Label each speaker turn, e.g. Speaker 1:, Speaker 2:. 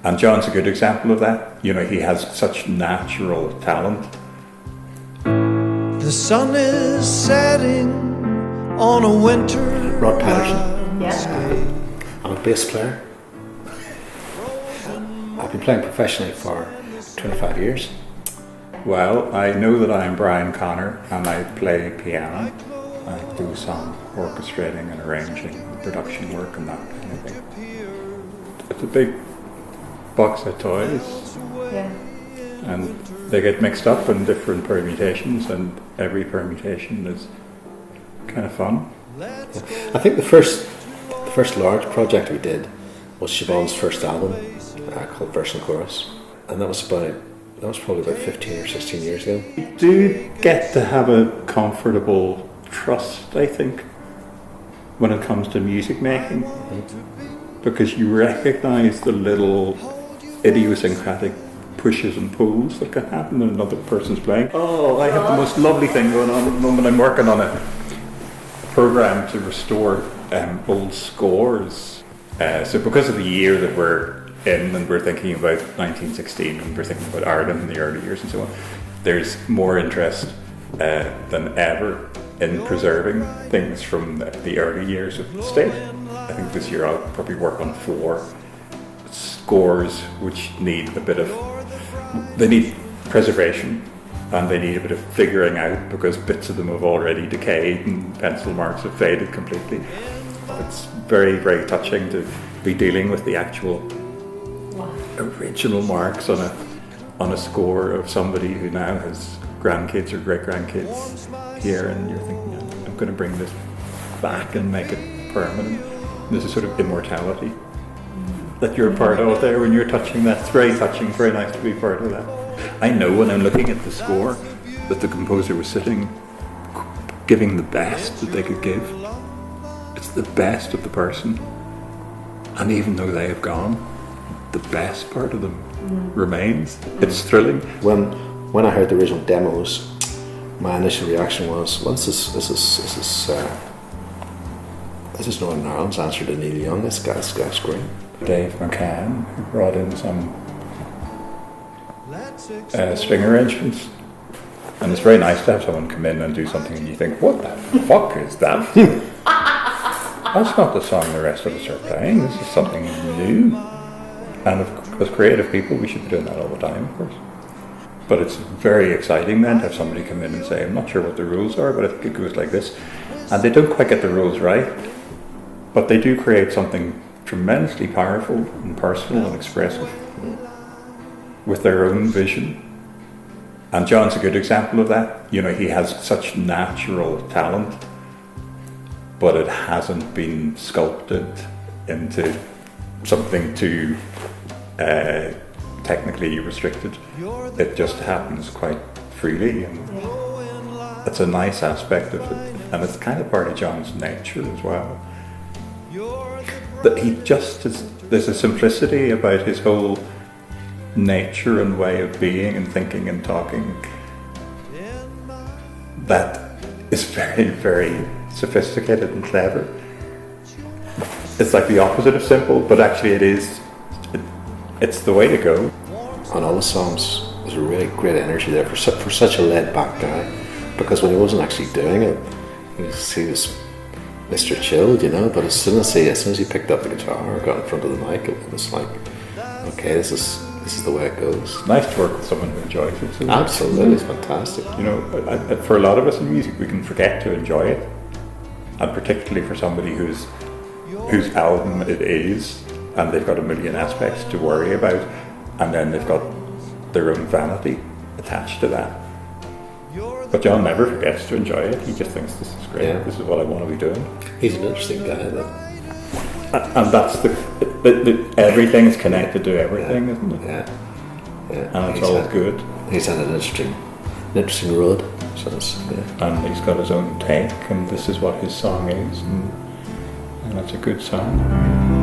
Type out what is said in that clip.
Speaker 1: And John's a good example of that. You know, he has such natural talent.
Speaker 2: The sun is setting on a winter.
Speaker 3: Rod Patterson.
Speaker 4: Yeah.
Speaker 3: I'm a bass player. I've been playing professionally for 25 years.
Speaker 1: Well, I know that I'm Brian Connor and I play piano. I do some orchestrating and arranging, production work and that kind of thing. It's a big box of toys.
Speaker 4: Yeah.
Speaker 1: And they get mixed up in different permutations, and every permutation is kind of fun.
Speaker 3: I think the first large project we did was Siobhan's first album, called Verse and Chorus, and that was probably about 15 or 16 years ago.
Speaker 1: You do get to have a comfortable trust, I think, when it comes to music making, because you recognise the little idiosyncratic pushes and pulls that can happen when another person's playing. Oh, I have the most lovely thing going on at the moment. I'm working on a program to restore old scores. So because of the year that we're in, and we're thinking about 1916, and we're thinking about Ireland in the early years and so on, there's more interest than ever in preserving things from the early years of the state. I think this year I'll probably work on 4 scores which need they need preservation, and they need a bit of figuring out because bits of them have already decayed and pencil marks have faded completely. It's very, very touching to be dealing with the actual original marks on a score of somebody who now has grandkids or great-grandkids here, and you're thinking, I'm going to bring this back and make it permanent. There's a sort of immortality that you're a part of there when you're touching that. It's very touching, very nice to be part of that. I know when I'm looking at the score that the composer was sitting giving the best that they could give. It's the best of the person, and even though they have gone, the best part of them remains. It's thrilling.
Speaker 3: When I heard the original demos, my initial reaction was, well, this is Northern Ireland's answer to Neil Young. This guy's great.
Speaker 1: Dave McCann who brought in some string arrangements, and it's very nice to have someone come in and do something and you think, what the fuck is that? That's not the song the rest of us are playing. This is something new. And as creative people, we should be doing that all the time, of course. But it's very exciting then to have somebody come in and say, I'm not sure what the rules are, but I think it goes like this. And they don't quite get the rules right, but they do create something tremendously powerful and personal and expressive with their own vision. And John's a good example of that. You know, he has such natural talent, but it hasn't been sculpted into something too technically restricted. It just happens quite freely, and it's a nice aspect of it, and it's kind of part of John's nature as well. That he just there's a simplicity about his whole nature and way of being and thinking and talking that is very, very sophisticated and clever. It's like the opposite of simple, but actually it's the way to go.
Speaker 3: On all the songs, there's a really great energy there for such a laid-back guy, because when he wasn't actually doing it, he was Mr. Chilled, you know. But as soon as he picked up the guitar or got in front of the mic, it was like, okay, this is the way it goes.
Speaker 1: Nice to work with someone who enjoys it. So
Speaker 3: absolutely, it's fantastic.
Speaker 1: You know, for a lot of us in music, we can forget to enjoy it, and particularly for somebody whose album it is, and they've got a million aspects to worry about, and then they've got their own vanity attached to that. But John never forgets to enjoy it. He just thinks, this is great, This is what I want to be doing.
Speaker 3: He's an interesting guy, though.
Speaker 1: And that's the everything's connected to everything, isn't it?
Speaker 3: Yeah.
Speaker 1: And it's all good.
Speaker 3: He's had an interesting road. So
Speaker 1: And he's got his own take, and this is what his song is, and that's a good song.